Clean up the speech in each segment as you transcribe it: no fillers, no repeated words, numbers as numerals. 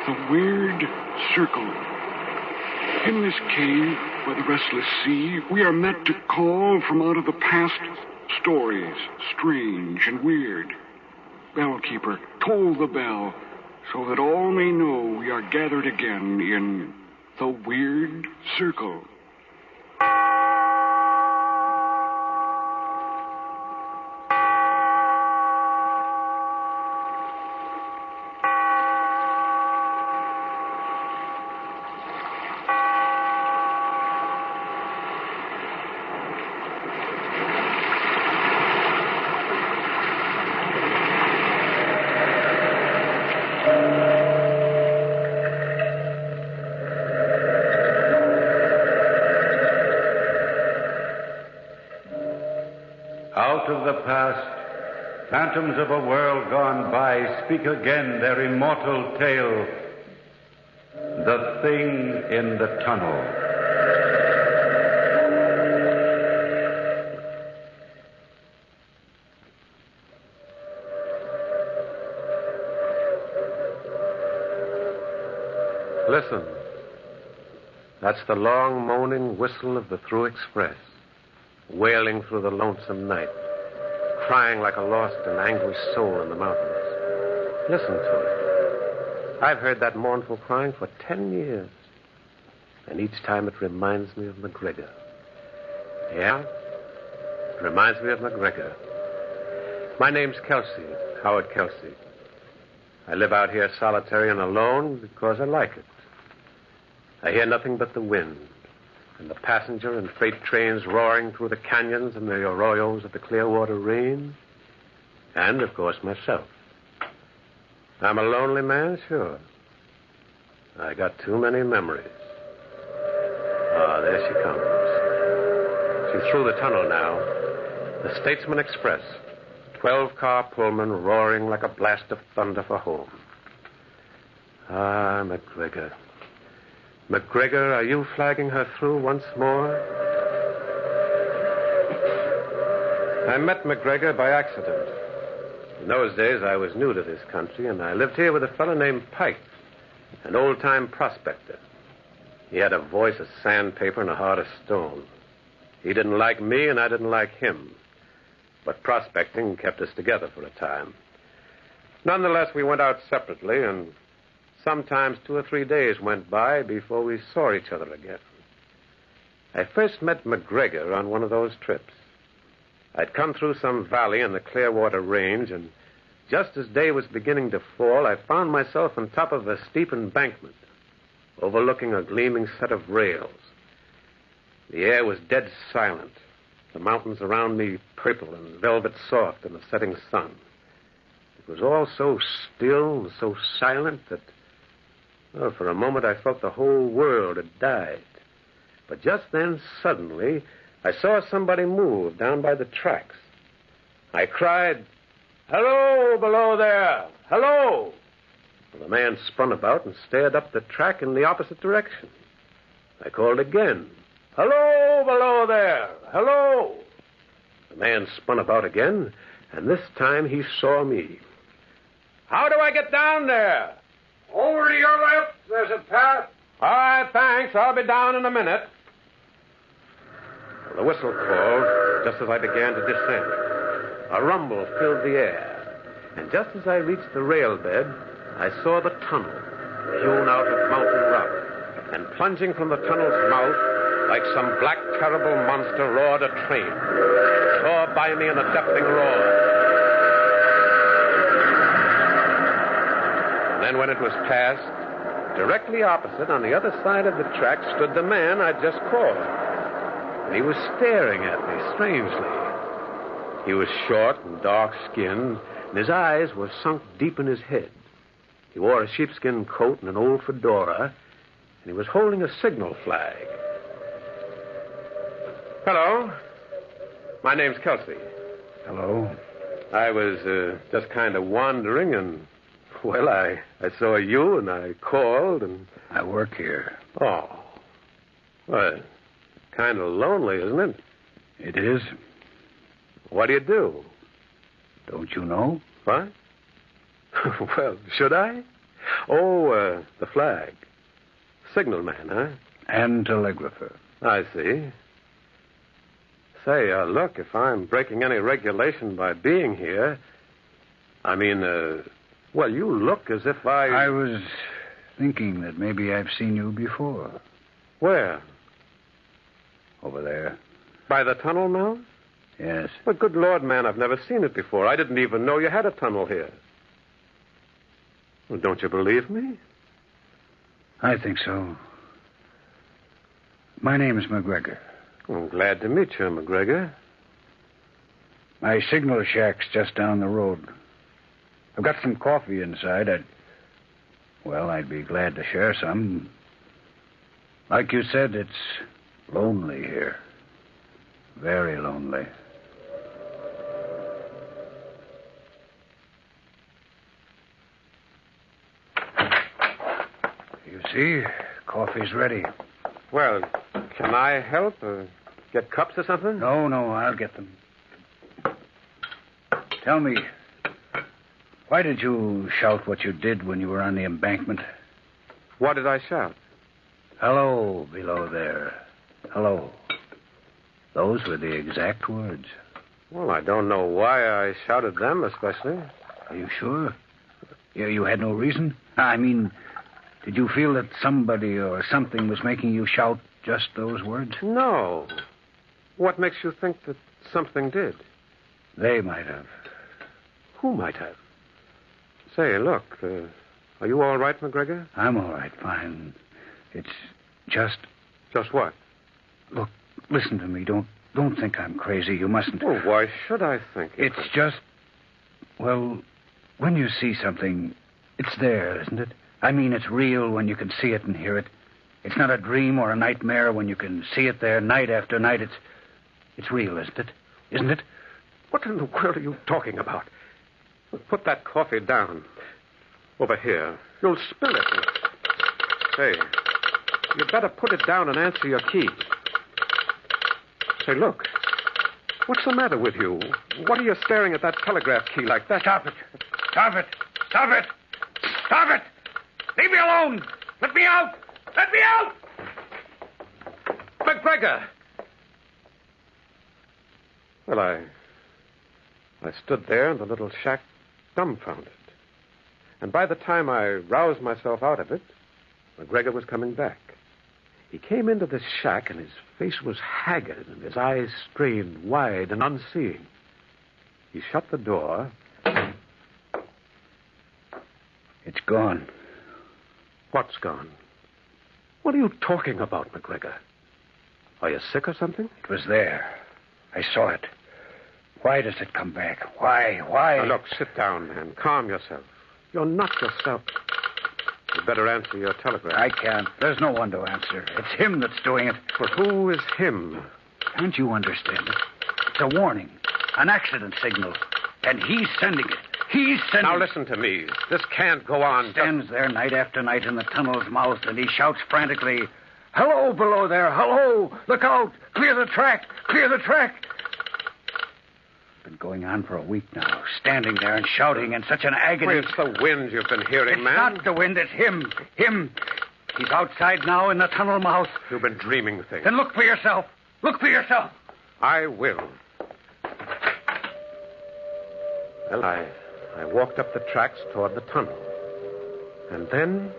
The Weird Circle. In this cave by the restless sea, we are met to call from out of the past stories, strange and weird. Bellkeeper, toll the bell, so that all may know we are gathered again in the Weird Circle. Out of the past, phantoms of a world gone by speak again their immortal tale. The Thing in the Tunnel. Listen. That's the long moaning whistle of the Through Express, wailing through the lonesome night, crying like a lost and anguished soul in the mountains. Listen to it. I've heard that mournful crying for 10 years, and each time it reminds me of McGregor. Yeah, it reminds me of McGregor. My name's Kelsey, Howard Kelsey. I live out here solitary and alone because I like it. I hear nothing but the wind, and the passenger and freight trains roaring through the canyons and the arroyos of the Clearwater Range, and, of course, myself. I'm a lonely man, sure. I got too many memories. Ah, there she comes. She's through the tunnel now. The Statesman Express, 12-car Pullman roaring like a blast of thunder for home. Ah, McGregor. McGregor, are you flagging her through once more? I met McGregor by accident. In those days, I was new to this country, and I lived here with a fellow named Pike, an old-time prospector. He had a voice of sandpaper and a heart of stone. He didn't like me, and I didn't like him. But prospecting kept us together for a time. Nonetheless, we went out separately, and sometimes 2 or 3 days went by before we saw each other again. I first met McGregor on one of those trips. I'd come through some valley in the Clearwater Range, and just as day was beginning to fall, I found myself on top of a steep embankment, overlooking a gleaming set of rails. The air was dead silent, the mountains around me purple and velvet soft in the setting sun. It was all so still and so silent that, well, for a moment I felt the whole world had died. But just then, suddenly, I saw somebody move down by the tracks. I cried, "Hello, below there! Hello!" Well, the man spun about and stared up the track in the opposite direction. I called again, "Hello, below there! Hello!" The man spun about again, and this time he saw me. "How do I get down there?" "Over to your left. There's a path." "All right, thanks. I'll be down in a minute." Well, the whistle called just as I began to descend. A rumble filled the air, and just as I reached the rail bed, I saw the tunnel, hewn out of mountain rock, and plunging from the tunnel's mouth, like some black, terrible monster, roared a train. Tore by me in a deafening roar. And then when it was past, directly opposite, on the other side of the track, stood the man I'd just called. And he was staring at me strangely. He was short and dark-skinned, and his eyes were sunk deep in his head. He wore a sheepskin coat and an old fedora, and he was holding a signal flag. "Hello. My name's Kelsey." Hello. "I was just kind of wandering, and, well, I saw you, and I called, and..." I work here. "Oh. Well, kind of lonely, isn't it?" It is. "What do you do?" Don't you know? What? Well, should I? Oh, the flag. Signalman, huh? And telegrapher. I see. Say, look, if I'm breaking any regulation by being here, I mean, well, you look as if I was thinking that maybe I've seen you before. Where? Over there. By the tunnel mouth? Yes. But good Lord, man, I've never seen it before. I didn't even know you had a tunnel here. Well, don't you believe me? I think so. My name is McGregor. I'm glad to meet you, McGregor. My signal shack's just down the road. I've got some coffee inside. I'd be glad to share some. Like you said, it's lonely here. Very lonely. You see, coffee's ready. Well, can I help? Get cups or something? No, I'll get them. Tell me, why did you shout what you did when you were on the embankment? What did I shout? Hello, below there. Hello. Those were the exact words. Well, I don't know why I shouted them especially. Are you sure? You had no reason? I mean, did you feel that somebody or something was making you shout just those words? No. What makes you think that something did? They might have. Who might have? Say, look, are you all right, McGregor? I'm all right, fine. It's just... Just what? Look, listen to me. Don't think I'm crazy. You mustn't. Well, why should I think it? It's just... Well, when you see something, it's there, isn't it? I mean, it's real when you can see it and hear it. It's not a dream or a nightmare when you can see it there night after night. It's real, isn't it? Isn't it? What in the world are you talking about? Put that coffee down. Over here. You'll spill it. Say, you'd better put it down and answer your key. Say, look. What's the matter with you? What are you staring at that telegraph key like that? Stop it. Stop it. Stop it. Stop it. Leave me alone. Let me out. Let me out. McGregor! Well, I stood there in the little shack dumbfounded. And by the time I roused myself out of it, McGregor was coming back. He came into this shack, and his face was haggard, and his eyes strained wide and unseeing. He shut the door. It's gone. What's gone? What are you talking about, McGregor? Are you sick or something? It was there. I saw it. Why does it come back? Why? Now, look, sit down, man. Calm yourself. You're not yourself. You'd better answer your telegram. I can't. There's no one to answer. It's him that's doing it. But who is him? Can't you understand it? It's a warning. An accident signal. And he's sending it. He's sending Now, it. listen to me. This can't go on. He stands there night after night in the tunnel's mouth, and he shouts frantically, "Hello, below there. Hello. Look out. Clear the track. Clear the track." Been going on for a week now, standing there and shouting in such an agony. It's the wind you've been hearing, It's man. not the wind, it's him. Him. He's outside now in the tunnel mouth. You've been dreaming things. Then look for yourself. Look for yourself. I will. Well, I walked up the tracks toward the tunnel. And then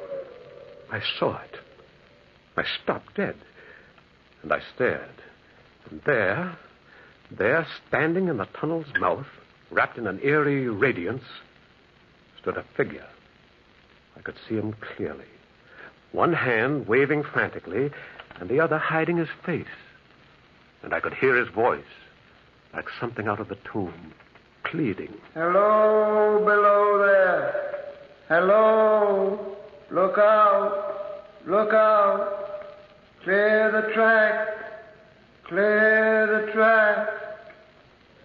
I saw it. I stopped dead. And I stared. And there, standing in the tunnel's mouth, wrapped in an eerie radiance, stood a figure. I could see him clearly. One hand waving frantically, and the other hiding his face. And I could hear his voice, like something out of the tomb, pleading. Hello, below there. Hello. Look out. Look out. Clear the track. Clear the track.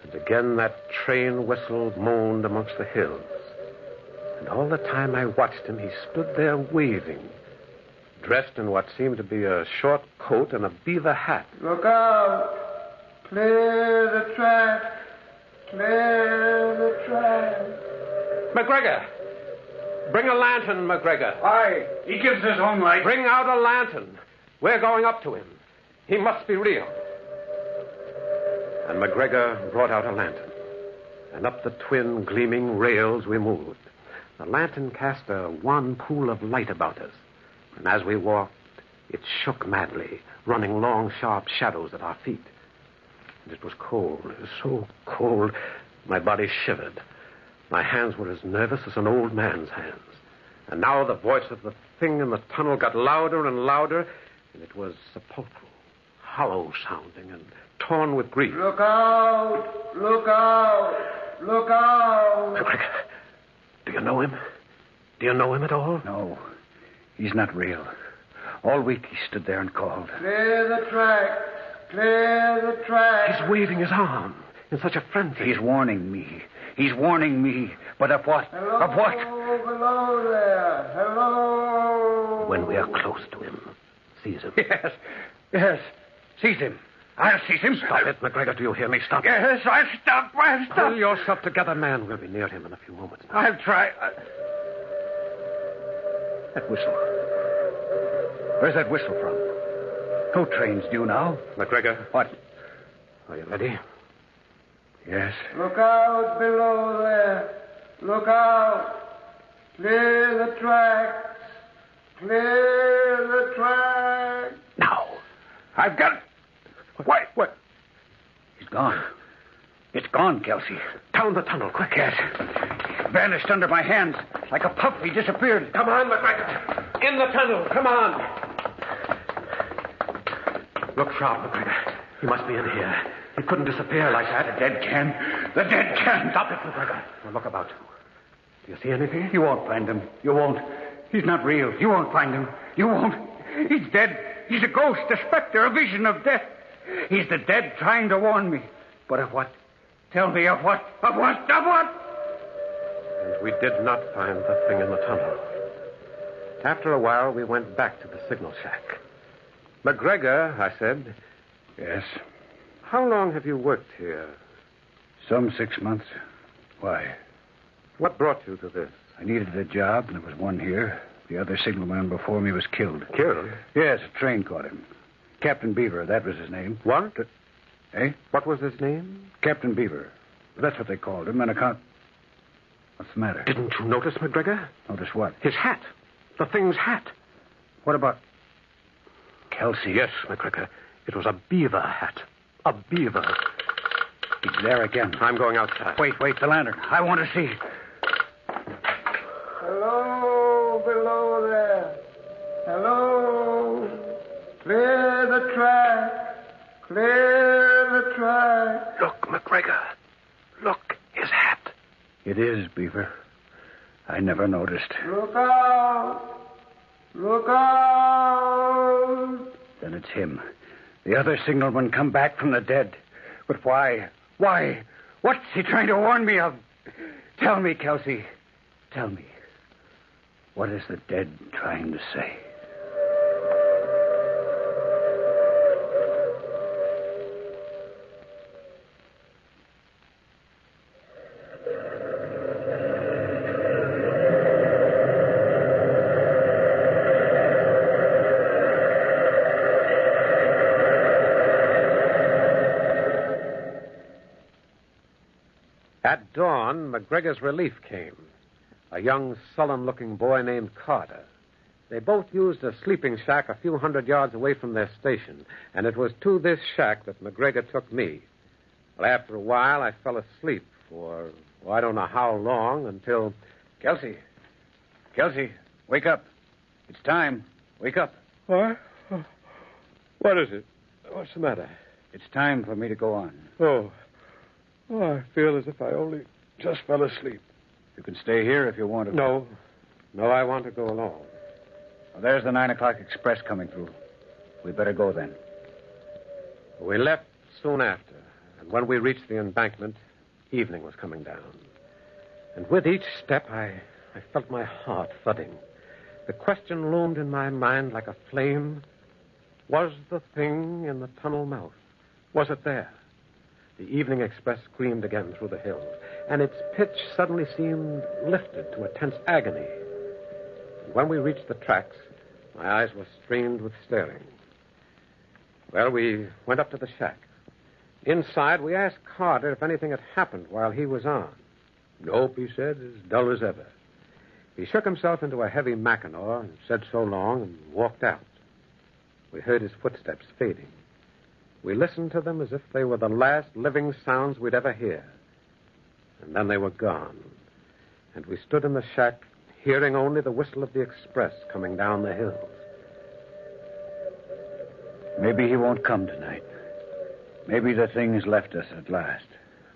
And again that train whistle moaned amongst the hills. And all the time I watched him, he stood there waving, dressed in what seemed to be a short coat and a beaver hat. Look out. Clear the track. Clear the track. McGregor! Bring a lantern, McGregor. Why? He gives his own light. Bring out a lantern. We're going up to him. He must be real. And McGregor brought out a lantern. And up the twin gleaming rails we moved. The lantern cast a wan pool of light about us. And as we walked, it shook madly, running long, sharp shadows at our feet. And it was cold. It was so cold, my body shivered. My hands were as nervous as an old man's hands. And now the voice of the thing in the tunnel got louder and louder, and it was sepulchral, hollow-sounding, and torn with grief. Look out! Look out! Look out! McGregor, do you know him? Do you know him at all? No, he's not real. All week he stood there and called. Clear the tracks! Clear the tracks! He's waving his arm in such a frenzy. He's warning me. He's warning me. But of what? Hello, Of what? below there. Hello. When we are close to him, seize him. Yes. Yes. Seize him. I'll seize him. Stop it, McGregor. Do you hear me? Stop it. Yes, I'll stop. I'll stop. Pull yourself together, man. We'll be near him in a few moments now. I'll try. That whistle. Where's that whistle from? No train's due now. McGregor. What? Are you ready? Yes. Look out below there. Look out. Clear the tracks. Clear the tracks. Now. I've got it. What? He's gone. It's gone, Kelsey. Down the tunnel, quick. Yes. Vanished under my hands. Like a puff, he disappeared. Come on, McGregor. In the tunnel. Come on. Look sharp, McGregor. He must be in here. He couldn't disappear like that. The dead can. The dead can. Stop it, McGregor. Now look about. Do you see anything? You won't find him. You won't. He's not real. You won't find him. You won't. He's dead. He's a ghost, a specter, a vision of death. He's the dead trying to warn me. But of what? Tell me of what? Of what? Of what? And we did not find the thing in the tunnel. After a while, we went back to the signal shack. McGregor, I said. Yes. How long have you worked here? Some 6 months. Why? What brought you to this? I needed a job, and there was one here. The other signalman before me was killed. Killed? Yes, a train caught him. Captain Beaver, that was his name. What? Eh? What was his name? Captain Beaver. That's what they called him, on account... What's the matter? Didn't you notice, McGregor? Notice what? His hat. The thing's hat. What about... Kelsey? Yes, McGregor. It was a beaver hat. A beaver. He's there again. I'm going outside. Wait, the lantern. I want to see. Hello below there. Hello. Clear the tracks. Clear the tracks. Look, McGregor. Look, his hat. It is, Beaver. I never noticed. Look out. Look out. Then it's him. The other signalman come back from the dead. But why? Why? What's he trying to warn me of? Tell me, Kelsey. Tell me. What is the dead trying to say? At dawn, McGregor's relief came. A young, sullen-looking boy named Carter. They both used a sleeping shack a few hundred yards away from their station, and it was to this shack that McGregor took me. Well, after a while, I fell asleep for, I don't know how long, until... Kelsey, wake up. It's time. Wake up. What? What is it? What's the matter? It's time for me to go on. Oh, I feel as if I only just fell asleep. You can stay here if you want to. No, I want to go alone. Well, there's the 9 o'clock express coming through. We better go then. We left soon after, and when we reached the embankment, evening was coming down. And with each step, I felt my heart thudding. The question loomed in my mind like a flame. Was the thing in the tunnel mouth? Was it there? The evening express screamed again through the hills, and its pitch suddenly seemed lifted to a tense agony. when we reached the tracks, my eyes were strained with staring. Well, we went up to the shack. Inside, we asked Carter if anything had happened while he was on. Nope, he said, as dull as ever. He shook himself into a heavy Mackinaw and said so long and walked out. We heard his footsteps fading. We listened to them as if they were the last living sounds we'd ever hear. And then they were gone. And we stood in the shack, hearing only the whistle of the express coming down the hills. Maybe he won't come tonight. Maybe the thing's left us at last.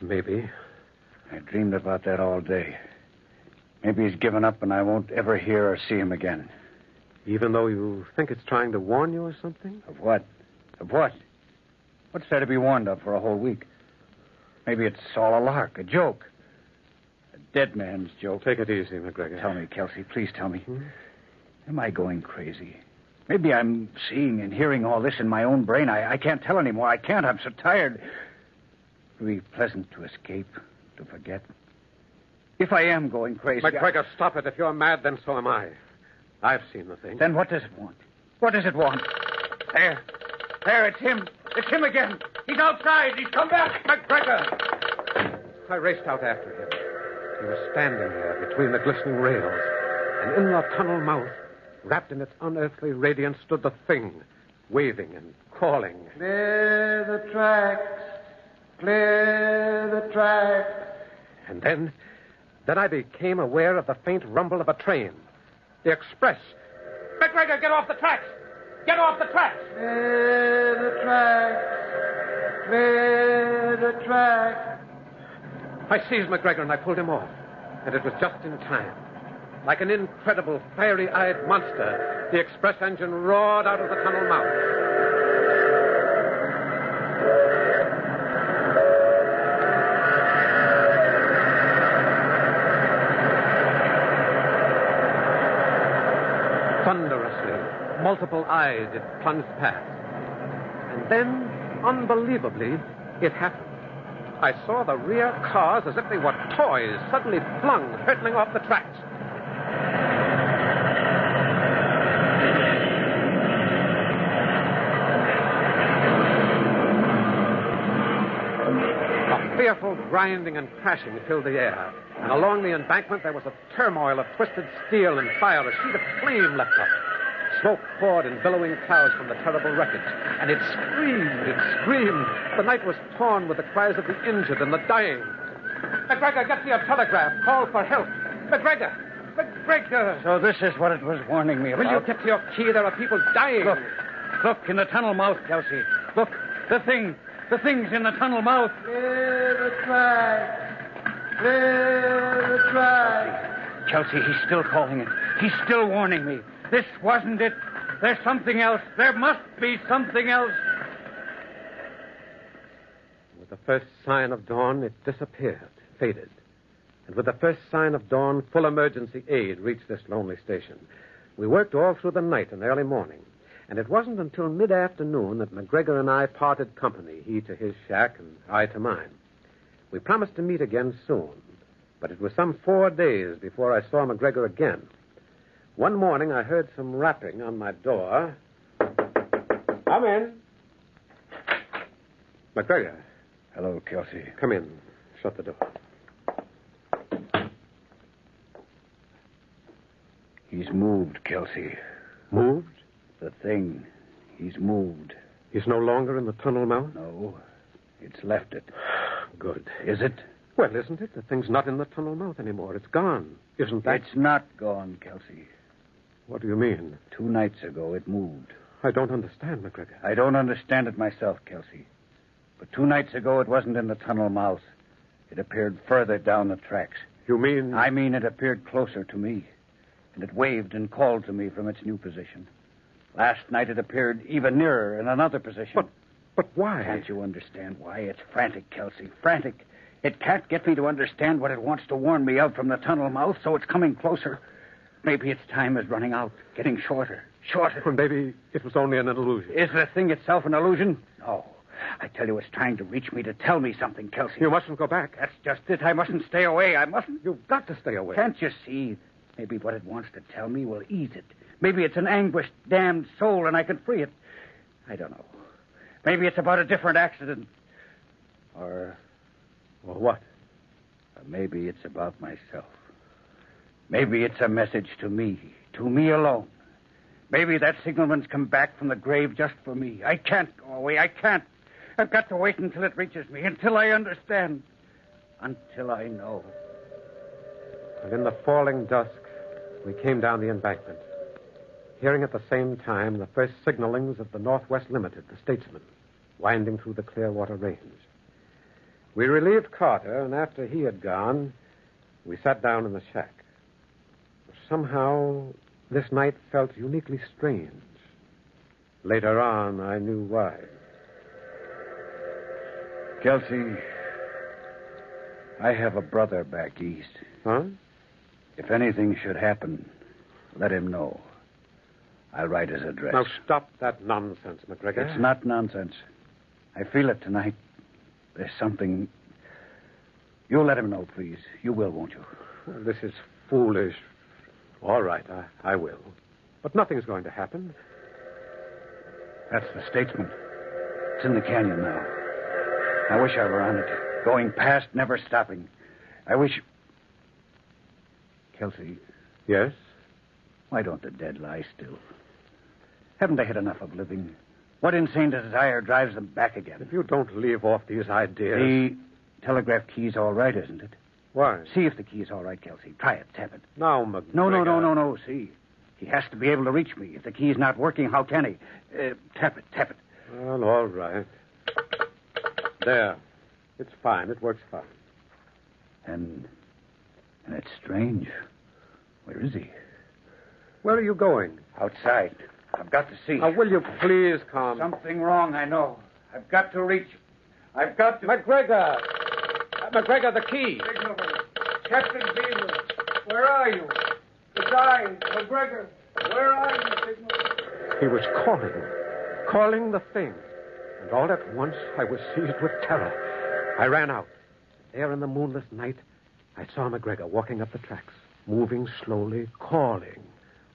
Maybe. I dreamed about that all day. Maybe he's given up and I won't ever hear or see him again. Even though you think it's trying to warn you or something? Of what? Of what? What's there to be warned of for a whole week? Maybe it's all a lark, a joke. A dead man's joke. Take it easy, McGregor. Tell me, Kelsey, please tell me. Am I going crazy? Maybe I'm seeing and hearing all this in my own brain. I can't tell anymore. I can't. I'm so tired. It would be pleasant to escape, to forget. If I am going crazy... McGregor, stop it. If you're mad, then so am I. I've seen the thing. Then what does it want? What does it want? There. There, it's him. It's him again. He's outside. He's come back. McGregor! I raced out after him. He was standing there between the glistening rails. And in the tunnel mouth, wrapped in its unearthly radiance, stood the thing, waving and calling. Clear the tracks. Clear the tracks. And then I became aware of the faint rumble of a train. The express. McGregor, get off the tracks! Get off the tracks! Clear the tracks. Clear the tracks. I seized McGregor and I pulled him off. And it was just in time. Like an incredible, fiery-eyed monster, the express engine roared out of the tunnel mouth. Thunderously, multiple eyes it plunged past. And then, unbelievably, it happened. I saw the rear cars, as if they were toys, suddenly flung, hurtling off the tracks. A fearful grinding and crashing filled the air. And along the embankment, there was a turmoil of twisted steel and fire. A sheet of flame leapt up. Smoke poured in billowing clouds from the terrible wreckage. And it screamed. The night was torn with the cries of the injured and the dying. McGregor, get to your telegraph. Call for help. McGregor! McGregor! So this is what it was warning me about. Will you get to your key? There are people dying. Look in the tunnel mouth, Kelsey. Look, the thing's in the tunnel mouth. Clear the tracks. Clear the tracks. Kelsey, he's still calling it. He's still warning me. This wasn't it. There's something else. There must be something else. With the first sign of dawn, it disappeared, faded. And with the first sign of dawn, full emergency aid reached this lonely station. We worked all through the night and early morning. And it wasn't until mid-afternoon that McGregor and I parted company, he to his shack and I to mine. We promised to meet again soon, but it was some 4 days before I saw McGregor again. One morning, I heard some rapping on my door. Come in. McGregor. Hello, Kelsey. Come in. Shut the door. He's moved, Kelsey. Moved? The thing. He's moved. He's no longer in the tunnel mouth? No. It's left it. Good. Is it? Well, isn't it? The thing's not in the tunnel mouth anymore. It's gone. Isn't that? It's not gone, Kelsey. What do you mean? 2 nights ago, it moved. I don't understand, McGregor. I don't understand it myself, Kelsey. But 2 nights ago, it wasn't in the tunnel mouth. It appeared further down the tracks. You mean? I mean it appeared closer to me. And it waved and called to me from its new position. Last night, it appeared even nearer in another position. But why? Can't you understand why? It's frantic, Kelsey. Frantic. It can't get me to understand what it wants to warn me of from the tunnel mouth, so it's coming closer. Maybe its time is running out, getting shorter. Well, maybe it was only an illusion. Is the thing itself an illusion? No. I tell you, it's trying to reach me to tell me something, Kelsey. You mustn't go back. That's just it. I mustn't stay away. I mustn't. You've got to stay away. Can't you see? Maybe what it wants to tell me will ease it. Maybe it's an anguished, damned soul and I can free it. I don't know. Maybe it's about a different accident. Or what? Or maybe it's about myself. Maybe it's a message to me alone. Maybe that signalman's come back from the grave just for me. I can't go away. I can't. I've got to wait until it reaches me, until I understand, until I know. And in the falling dusk, we came down the embankment, hearing at the same time the first signalings of the Northwest Limited, the Statesman, winding through the Clearwater Range. We relieved Carter, and after he had gone, we sat down in the shack. Somehow, this night felt uniquely strange. Later on, I knew why. Kelsey, I have a brother back east. Huh? If anything should happen, let him know. I'll write his address. Now, stop that nonsense, McGregor. It's not nonsense. I feel it tonight. There's something... You'll let him know, please. You will, won't you? Well, this is foolish. All right, I will. But nothing's going to happen. That's the Statesman. It's in the canyon now. I wish I were on it. Going past, never stopping. I wish... Kelsey. Yes? Why don't the dead lie still? Haven't they had enough of living? What insane desire drives them back again? If you don't leave off these ideas... The telegraph key's all right, isn't it? Why? See if the key's all right, Kelsey. Try it. Tap it. Now, McGregor... No. See. He has to be able to reach me. If the key's not working, how can he? Tap it. Well, all right. There. It's fine. It works fine. And it's strange. Where is he? Where are you going? Outside. I've got to see. Now, will you please come? Something wrong, I know. I've got to reach. I've got to... McGregor! McGregor, the key! Signalman. Captain Beaver, where are you? It's I, McGregor. Where are you, Signalman? He was calling the thing. And all at once, I was seized with terror. I ran out. There in the moonless night, I saw McGregor walking up the tracks, moving slowly, calling,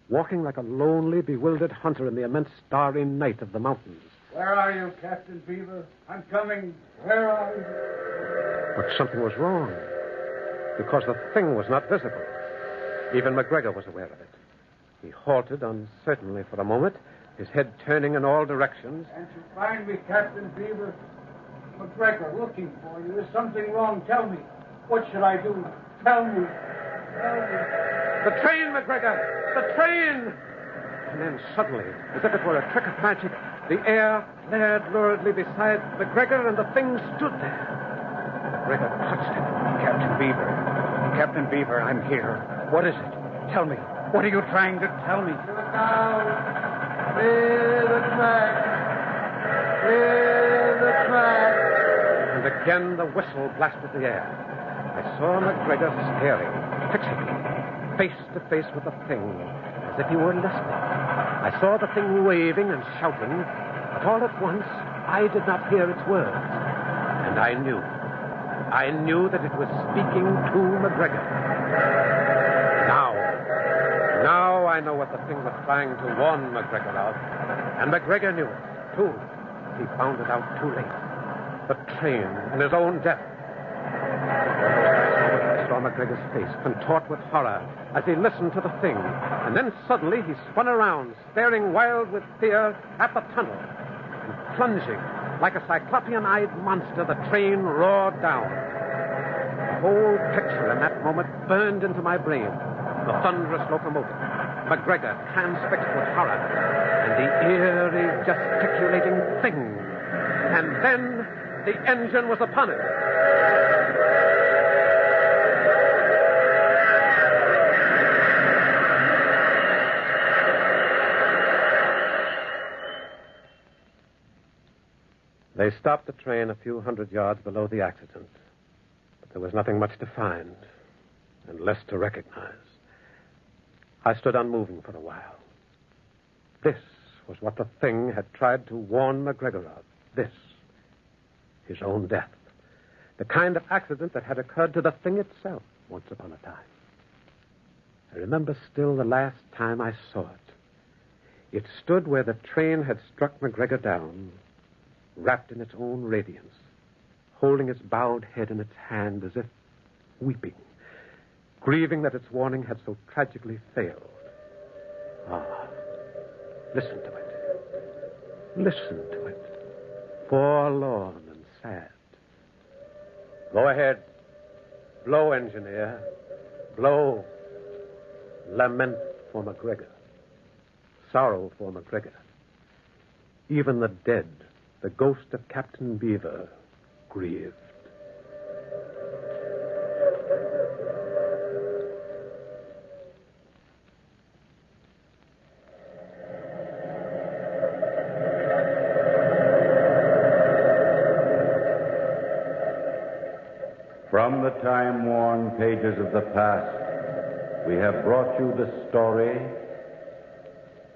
walking like a lonely, bewildered hunter in the immense starry night of the mountains. Where are you, Captain Beaver? I'm coming. Where are you? But something was wrong, because the thing was not visible. Even McGregor was aware of it. He halted uncertainly for a moment, his head turning in all directions. Can't you find me, Captain Beaver? McGregor, looking for you. Is something wrong? Tell me. What should I do? Tell me. The train, McGregor! The train! And then suddenly, as if it were a trick of magic, the air flared luridly beside McGregor, and the thing stood there. McGregor touched it. Captain Beaver, I'm here. What is it? Tell me. What are you trying to tell me? Look out. Clear the track. Clear the track. And again the whistle blasted the air. I saw McGregor staring fixedly, face to face with the thing, as if he were listening. I saw the thing waving and shouting, but all at once I did not hear its words. And I knew that it was speaking to McGregor. Now I know what the thing was trying to warn McGregor of. And McGregor knew it, too. He found it out too late. The train and his own death. I saw McGregor's face contort with horror as he listened to the thing. And then suddenly he spun around, staring wild with fear at the tunnel. And plunging, like a cyclopean-eyed monster, the train roared down. The whole picture in that moment burned into my brain. The thunderous locomotive, McGregor transfixed with horror, and the eerie, gesticulating thing. And then the engine was upon it. They stopped the train a few hundred yards below the accident. But there was nothing much to find, and less to recognize. I stood unmoving for a while. This was what the thing had tried to warn McGregor of. This. His own death. The kind of accident that had occurred to the thing itself once upon a time. I remember still the last time I saw it. It stood where the train had struck McGregor down, wrapped in its own radiance, holding its bowed head in its hand as if weeping, grieving that its warning had so tragically failed. Ah, listen to it. Listen to it. Forlorn and sad. Go ahead. Blow, engineer. Blow. Lament for McGregor. Sorrow for McGregor. Even the dead, the ghost of Captain Beaver, grieved. From the time-worn pages of the past, we have brought you the story,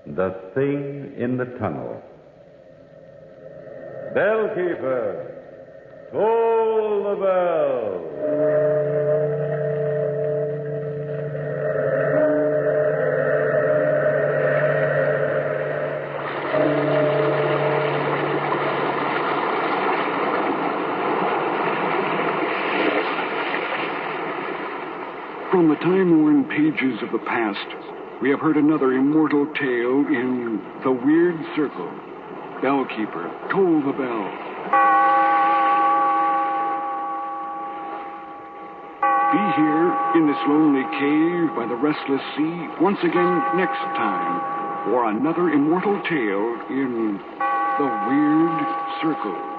The Thing in the Tunnel. Bellkeeper, toll the bell. From the time-worn pages of the past, we have heard another immortal tale in The Weird Circle. Bellkeeper, toll the bell. Be here in this lonely cave by the restless sea once again next time for another immortal tale in The Weird Circle.